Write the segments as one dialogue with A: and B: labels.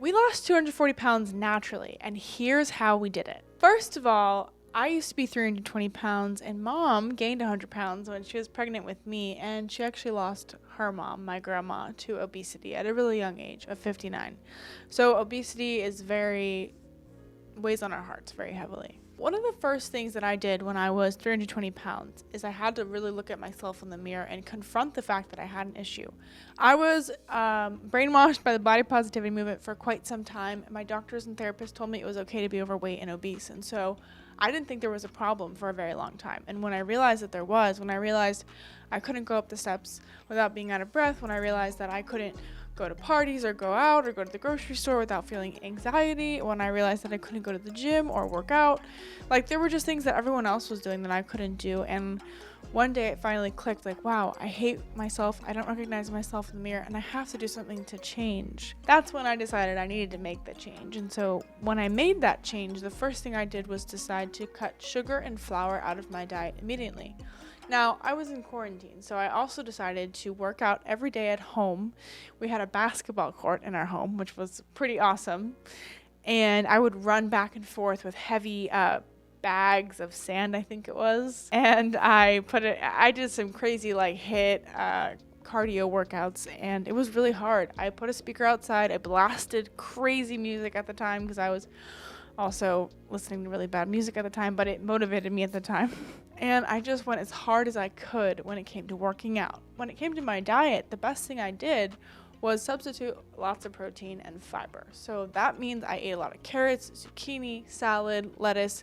A: We lost 240 pounds naturally, and here's how we did it. First of all, I used to be 320 pounds, and mom gained 100 pounds when she was pregnant with me, and she actually lost her mom, my grandma, to obesity at a really young age of 59. So obesity weighs on our hearts very heavily. One of the first things that I did when I was 320 pounds is I had to really look at myself in the mirror and confront the fact that I had an issue. I was brainwashed by the body positivity movement for quite some time. My doctors and therapists told me it was okay to be overweight and obese, and so I didn't think there was a problem for a very long time. And when I realized that there was, when I realized I couldn't go up the steps without being out of breath, when I realized that I couldn't go to parties or go out or go to the grocery store without feeling anxiety, when I realized that I couldn't go to the gym or work out, like there were just things that everyone else was doing that I couldn't do. And one day it finally clicked, like, wow, I hate myself, I don't recognize myself in the mirror, and I have to do something to change. That's when I decided I needed to make the change. And so when I made that change, the first thing I did was decide to cut sugar and flour out of my diet immediately. Now, I was in quarantine, so I also decided to work out every day at home. We had a basketball court in our home, which was pretty awesome. And I would run back and forth with heavy bags of sand, I think it was. And I did some crazy HIIT cardio workouts, and it was really hard. I put a speaker outside. I blasted crazy music at the time because I was also listening to really bad music at the time, but it motivated me at the time. And I just went as hard as I could when it came to working out. When it came to my diet, the best thing I did was substitute lots of protein and fiber. So that means I ate a lot of carrots, zucchini, salad, lettuce.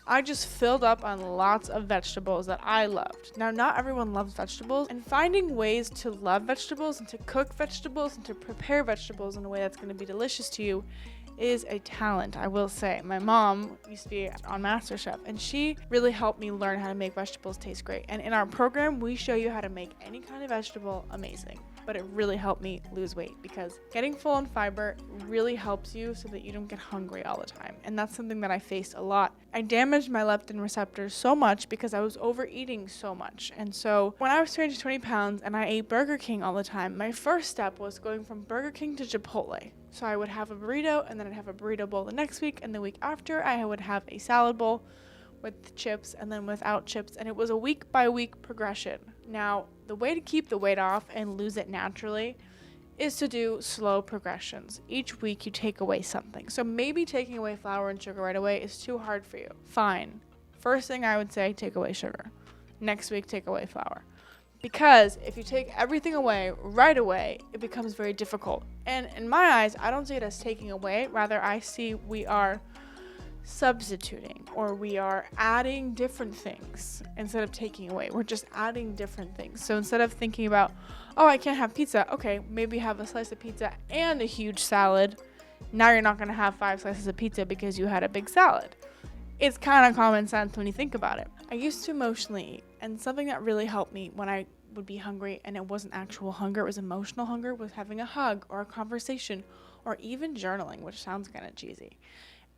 A: I just filled up on lots of vegetables that I loved. Now, not everyone loves vegetables, and finding ways to love vegetables and to cook vegetables and to prepare vegetables in a way that's going to be delicious to you is a talent, I will say. My mom used to be on MasterChef, and she really helped me learn how to make vegetables taste great. And in our program, we show you how to make any kind of vegetable amazing. But it really helped me lose weight because getting full on fiber really helps you so that you don't get hungry all the time. And that's something that I faced a lot. I damaged my leptin receptors so much because I was overeating so much. And so when I was 320 pounds and I ate Burger King all the time, my first step was going from Burger King to Chipotle. So I would have a burrito, and then I'd have a burrito bowl the next week, and the week after I would have a salad bowl with chips and then without chips, and it was a week by week progression. Now, the way to keep the weight off and lose it naturally is to do slow progressions. Each week you take away something. So maybe taking away flour and sugar right away is too hard for you. Fine. First thing I would say, take away sugar. Next week, take away flour. Because if you take everything away right away, it becomes very difficult. And in my eyes, I don't see it as taking away. Rather, I see we are substituting, or we are adding different things instead of taking away. We're just adding different things. So instead of thinking about, oh, I can't have pizza. Okay, maybe have a slice of pizza and a huge salad. Now you're not going to have 5 slices of pizza because you had a big salad. It's kind of common sense when you think about it. I used to emotionally eat, and something that really helped me when I would be hungry and it wasn't actual hunger, it was emotional hunger, was having a hug or a conversation or even journaling, which sounds kind of cheesy.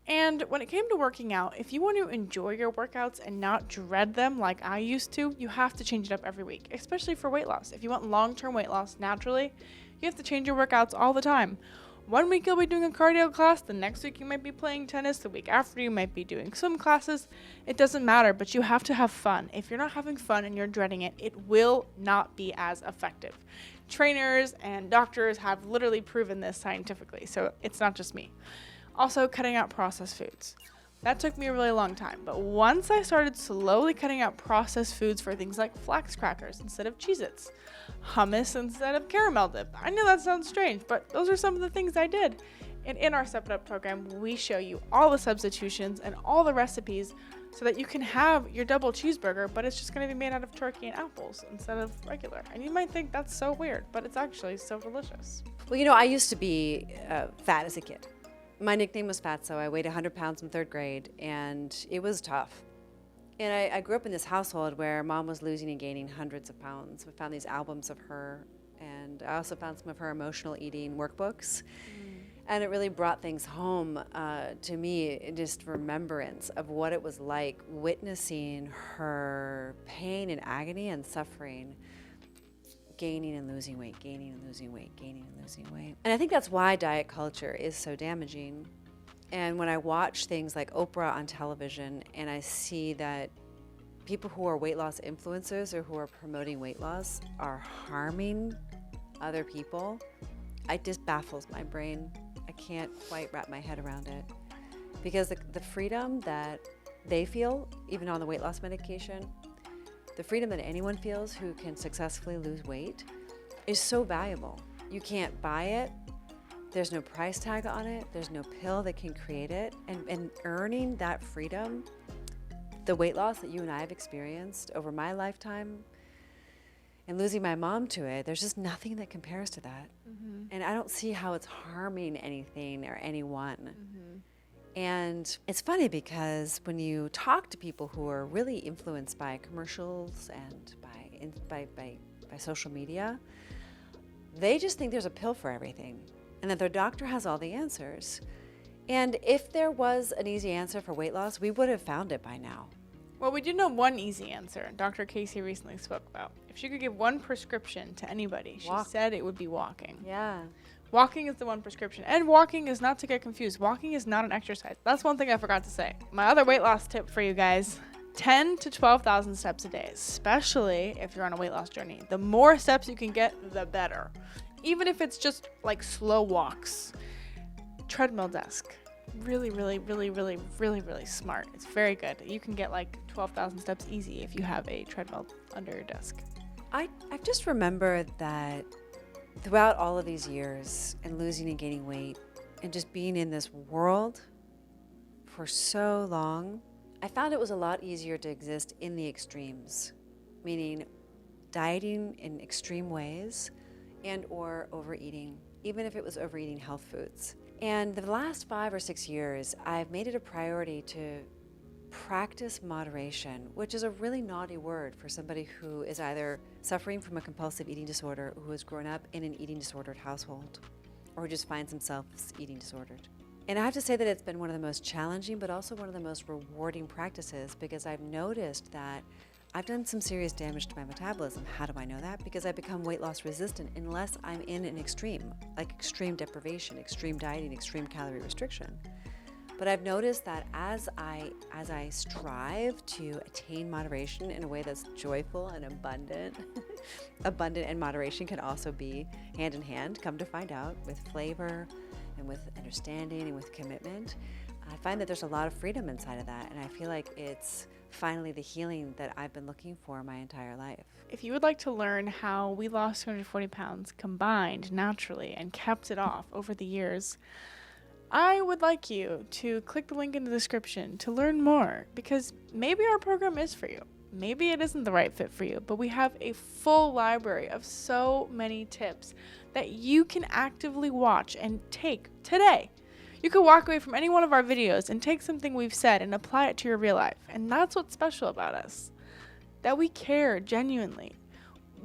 A: And when it came to working out, if you want to enjoy your workouts and not dread them like I used to, you have to change it up every week, especially for weight loss. If you want long-term weight loss naturally, you have to change your workouts all the time. One week you'll be doing a cardio class, the next week you might be playing tennis, the week after you might be doing swim classes. It doesn't matter, but you have to have fun. If you're not having fun and you're dreading it, it will not be as effective. Trainers and doctors have literally proven this scientifically, so it's not just me. Also, cutting out processed foods. That took me a really long time, but once I started slowly cutting out processed foods for things like flax crackers instead of Cheez-Its, hummus instead of caramel dip. I know that sounds strange, but those are some of the things I did. And in our Step It Up program, we show you all the substitutions and all the recipes so that you can have your double cheeseburger, but it's just going to be made out of turkey and apples instead of regular. And you might think that's so weird, but it's actually so delicious.
B: Well, I used to be fat as a kid. My nickname was Fatso. I weighed 100 pounds in 3rd grade, and it was tough. And I grew up in this household where mom was losing and gaining hundreds of pounds. We found these albums of her, and I also found some of her emotional eating workbooks. And it really brought things home to me, just remembrance of what it was like witnessing her pain and agony and suffering gaining and losing weight, gaining and losing weight, gaining and losing weight. And I think that's why diet culture is so damaging. And when I watch things like Oprah on television and I see that people who are weight loss influencers or who are promoting weight loss are harming other people, it just baffles my brain. I can't quite wrap my head around it. Because the freedom that they feel, even on the weight loss medication, the freedom that anyone feels who can successfully lose weight is so valuable. You can't buy it. There's no price tag on it. There's no pill that can create it. And earning that freedom, the weight loss that you and I have experienced over my lifetime and losing my mom to it, there's just nothing that compares to that. Mm-hmm. And I don't see how it's harming anything or anyone. Mm-hmm. And it's funny because when you talk to people who are really influenced by commercials and by social media, they just think there's a pill for everything and that their doctor has all the answers. And if there was an easy answer for weight loss, we would have found it by now.
A: Well, we do know one easy answer. Dr. Casey recently spoke about. If she could give one prescription to anybody, she said it would be walking.
B: Yeah.
A: Walking is the one prescription. And walking is, not to get confused, walking is not an exercise. That's one thing I forgot to say. My other weight loss tip for you guys, 10 to 12,000 steps a day, especially if you're on a weight loss journey. The more steps you can get, the better. Even if it's just like slow walks. Treadmill desk. Really, really, really, really, really, really smart. It's very good. You can get like 12,000 steps easy if you have a treadmill under your desk.
B: I've just remembered that throughout all of these years and losing and gaining weight and just being in this world for so long, I found it was a lot easier to exist in the extremes, meaning dieting in extreme ways and or overeating, even if it was overeating health foods. And the last 5 or 6 years, I've made it a priority to practice moderation, which is a really naughty word for somebody who is either suffering from a compulsive eating disorder, who has grown up in an eating disordered household, or who just finds themselves eating disordered. And I have to say that it's been one of the most challenging, but also one of the most rewarding practices, because I've noticed that I've done some serious damage to my metabolism. How do I know that? Because I become weight loss resistant unless I'm in an extreme, like extreme deprivation, extreme dieting, extreme calorie restriction. But I've noticed that as I strive to attain moderation in a way that's joyful and abundant, abundant and moderation can also be hand in hand, come to find out, with flavor and with understanding and with commitment. I find that there's a lot of freedom inside of that, and I feel like it's finally the healing that I've been looking for my entire life.
A: If you would like to learn how we lost 240 pounds combined naturally and kept it off over the years, I would like you to click the link in the description to learn more, because maybe our program is for you. Maybe it isn't the right fit for you, but we have a full library of so many tips that you can actively watch and take today. You could walk away from any one of our videos and take something we've said and apply it to your real life. And that's what's special about us, that we care genuinely.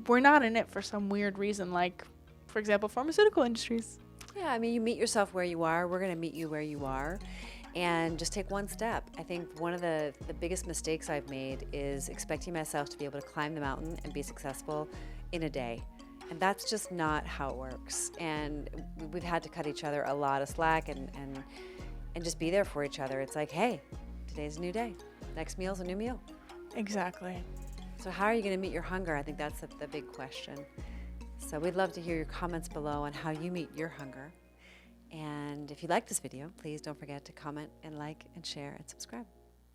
A: We're not in it for some weird reason, like, for example, pharmaceutical industries.
B: Yeah, I mean, you meet yourself where you are. We're going to meet you where you are. And just take one step. I think one of the biggest mistakes I've made is expecting myself to be able to climb the mountain and be successful in a day. And that's just not how it works. And we've had to cut each other a lot of slack and just be there for each other. It's like, hey, today's a new day. Next meal's a new meal.
A: Exactly.
B: So how are you going to meet your hunger? I think that's the big question. So we'd love to hear your comments below on how you meet your hunger. And if you like this video, please don't forget to comment and like and share and subscribe.